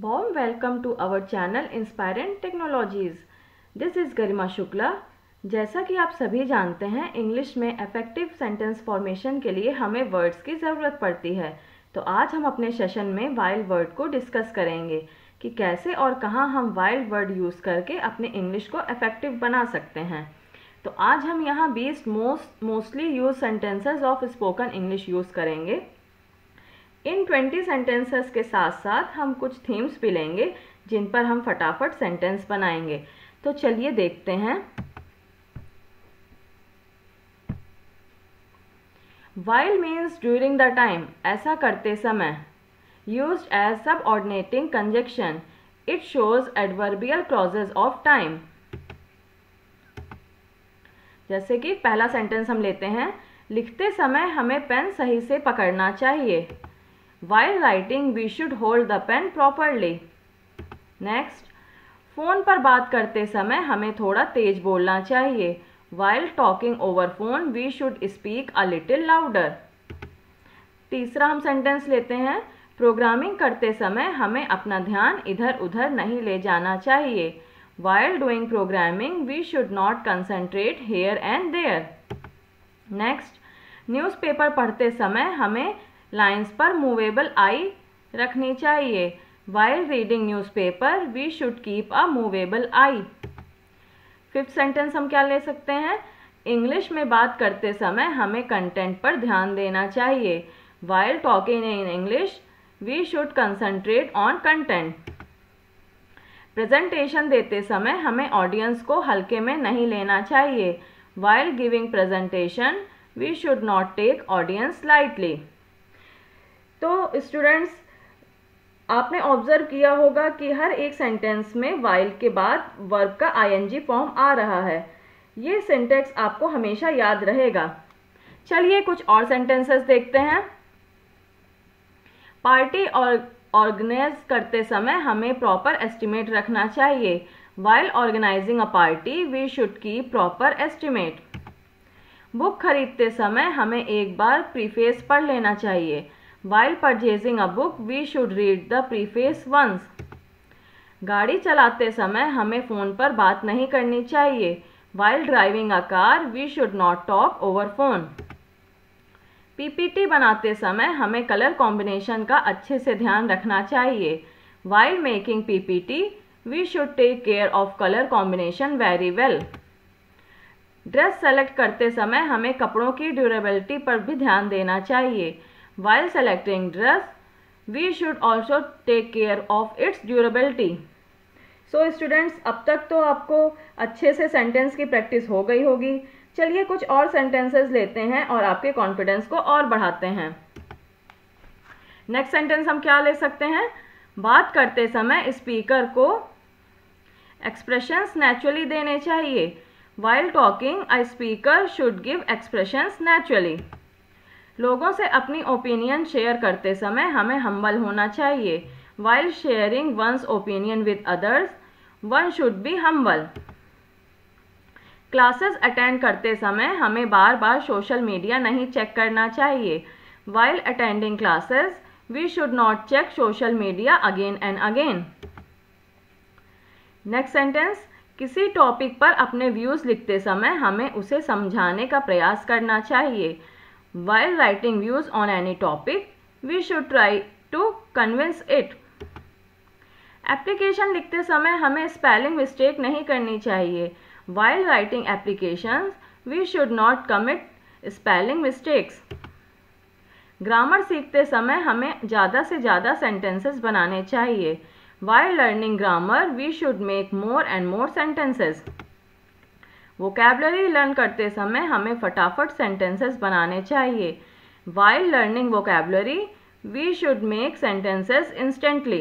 Warm welcome to our channel Inspiring Technologies. This is गरिमा शुक्ला। जैसा कि आप सभी जानते हैं, इंग्लिश में इफेक्टिव सेंटेंस फॉर्मेशन के लिए हमें वर्ड्स की ज़रूरत पड़ती है। तो आज हम अपने सेशन में वाइल्ड वर्ड को डिस्कस करेंगे कि कैसे और कहां हम वाइल्ड वर्ड यूज़ करके अपने इंग्लिश को इफेक्टिव बना सकते हैं। तो आज हम यहाँ 20 mostly use sentences of spoken English use करेंगे। इन 20 सेंटेंसेस के साथ साथ हम कुछ थीम्स भी लेंगे जिन पर हम फटाफट सेंटेंस बनाएंगे। तो चलिए देखते हैं। While means during the time, ऐसा करते समय। Used as subordinating conjunction, it shows adverbial clauses of time। जैसे कि पहला सेंटेंस हम लेते हैं, लिखते समय हमें पेन सही से पकड़ना चाहिए। While writing, we should hold the pen properly। Next, phone पर बात करते समय हमें थोड़ा तेज बोलना चाहिए। While talking over phone, we should speak a little louder। तीसरा हम सेंटेंस लेते हैं, प्रोग्रामिंग करते समय हमें अपना ध्यान इधर उधर नहीं ले जाना चाहिए। While doing programming, we should not concentrate here and there। Next, newspaper पढ़ते समय हमें लाइंस पर मूवेबल आई रखनी चाहिए। While reading newspaper, we should keep a movable eye। Fifth sentence हम क्या ले सकते हैं, इंग्लिश में बात करते समय हमें कंटेंट पर ध्यान देना चाहिए। While talking in English, we should concentrate on content। Presentation देते समय हमें ऑडियंस को हल्के में नहीं लेना चाहिए। While giving presentation, we should not take audience lightly। तो स्टूडेंट्स, आपने ऑब्जर्व किया होगा कि हर एक सेंटेंस में वाइल के बाद वर्ब का आईएनजी फॉर्म आ रहा है। ये सिंटेक्स आपको हमेशा याद रहेगा। चलिए कुछ और सेंटेंसेस देखते हैं। पार्टी और ऑर्गेनाइज करते समय हमें प्रॉपर एस्टिमेट रखना चाहिए। While organizing a party, we should keep proper estimate. Book खरीदते समय हमें एक बार प्रीफेस पढ़ लेना चाहिए। While purchasing a book, we should read the preface once। गाड़ी चलाते समय हमें फ़ोन पर बात नहीं करनी चाहिए। While driving a car, we should not talk over phone। PPT बनाते समय हमें कलर कॉम्बिनेशन का अच्छे से ध्यान रखना चाहिए। While making PPT, we should take care of color combination very well। Dress select करते समय हमें कपड़ों की ड्यूरेबिलिटी पर भी ध्यान देना चाहिए। While selecting dress, we should also take care of its durability। So students, अब तक तो आपको अच्छे से सेंटेंस की प्रैक्टिस हो गई होगी। चलिए कुछ और सेंटेंसेस लेते हैं और आपके कॉन्फिडेंस को और बढ़ाते हैं। नेक्स्ट सेंटेंस हम क्या ले सकते हैं, बात करते समय स्पीकर को एक्सप्रेशंस नेचुरली देने चाहिए। While talking, a speaker should give expressions naturally। लोगों से अपनी ओपिनियन शेयर करते समय हमें हम्बल होना चाहिए। While sharing one's opinion with others, one should be humble। Classes attend करते समय हमें बार बार सोशल मीडिया नहीं चेक करना चाहिए। While attending classes, we should not check social media again and again। Next sentence, किसी टॉपिक पर अपने व्यूज़ लिखते समय हमें उसे समझाने का प्रयास करना चाहिए। While writing views on any topic, we should try to convince it। Application लिखते समय हमें स्पेलिंग मिस्टेक नहीं करनी चाहिए। While writing applications, we should not commit spelling mistakes। Grammar सीखते समय हमें ज़्यादा से ज़्यादा सेंटेंसेस बनाने चाहिए। While learning grammar, we should make more and more sentences। Vocabulary learn करते समय हमें फटाफट सेंटेंसेस बनाने चाहिए। While learning vocabulary, we should make sentences instantly।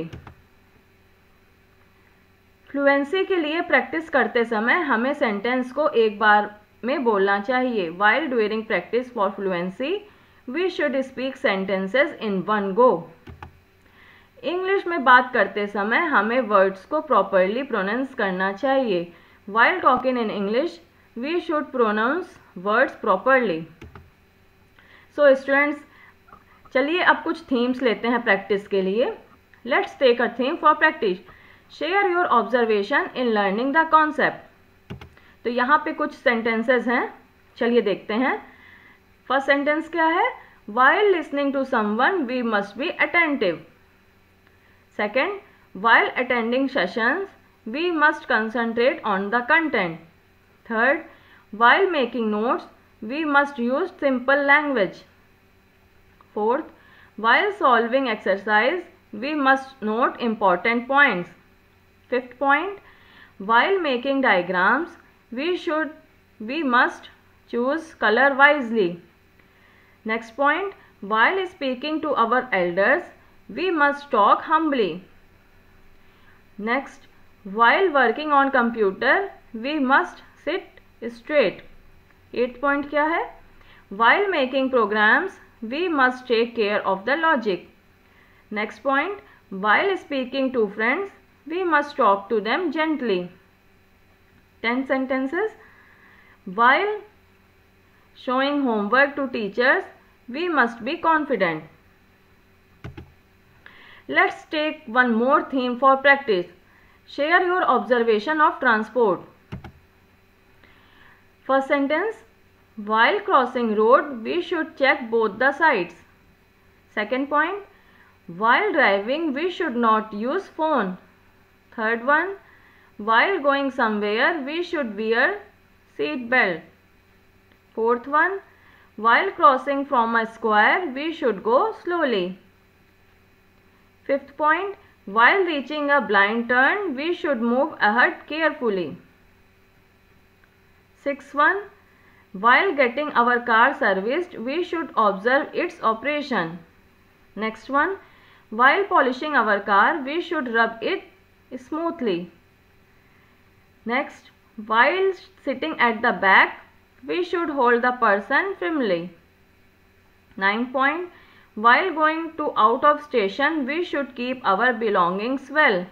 Fluency के लिए प्रैक्टिस करते समय हमें सेंटेंस को एक बार में बोलना चाहिए। While doing practice for fluency, we should speak sentences in one go। English में बात करते समय हमें वर्ड्स को प्रॉपरली प्रोनाउंस करना चाहिए। While talking in English, we should pronounce words properly। So students, चलिए अब कुछ थीम्स लेते हैं प्रैक्टिस के लिए। Let's take a theme for practice. Share your observation in learning the concept. तो यहाँ पे कुछ sentences हैं, चलिए देखते हैं. First sentence क्या है? While listening to someone, we must be attentive. Second, while attending sessions, we must concentrate on the content. Third, while making notes, we must use simple language. Fourth, while solving exercise, we must note important points. Fifth point, while making diagrams, we must choose color wisely. Next point, while speaking to our elders, we must talk humbly. Next, while working on computer, we must sit straight. 8th point क्या है? While making programs, we must take care of the logic. Next point, while speaking to friends, we must talk to them gently. 10 sentences. While showing homework to teachers, we must be confident. Let's take one more theme for practice. Share your observation of transport. First sentence, while crossing road, we should check both the sides. Second point, while driving, we should not use phone. Third one, while going somewhere, we should wear seat belt. Fourth one, while crossing from a square, we should go slowly. Fifth point, while reaching a blind turn, we should move ahead carefully. Sixth one, while getting our car serviced, we should observe its operation. Next one, while polishing our car, we should rub it smoothly. Next, while sitting at the back, we should hold the person firmly. 9th point, while going to out of station, we should keep our belongings well.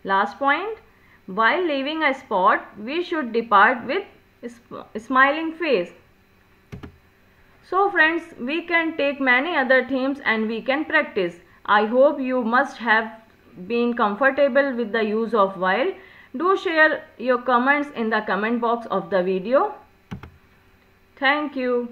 Last point, while leaving a spot, we should depart with smiling face. So friends, we can take many other themes and we can practice. I hope you must have been comfortable with the use of while. Do share your comments in the comment box of the video. Thank you.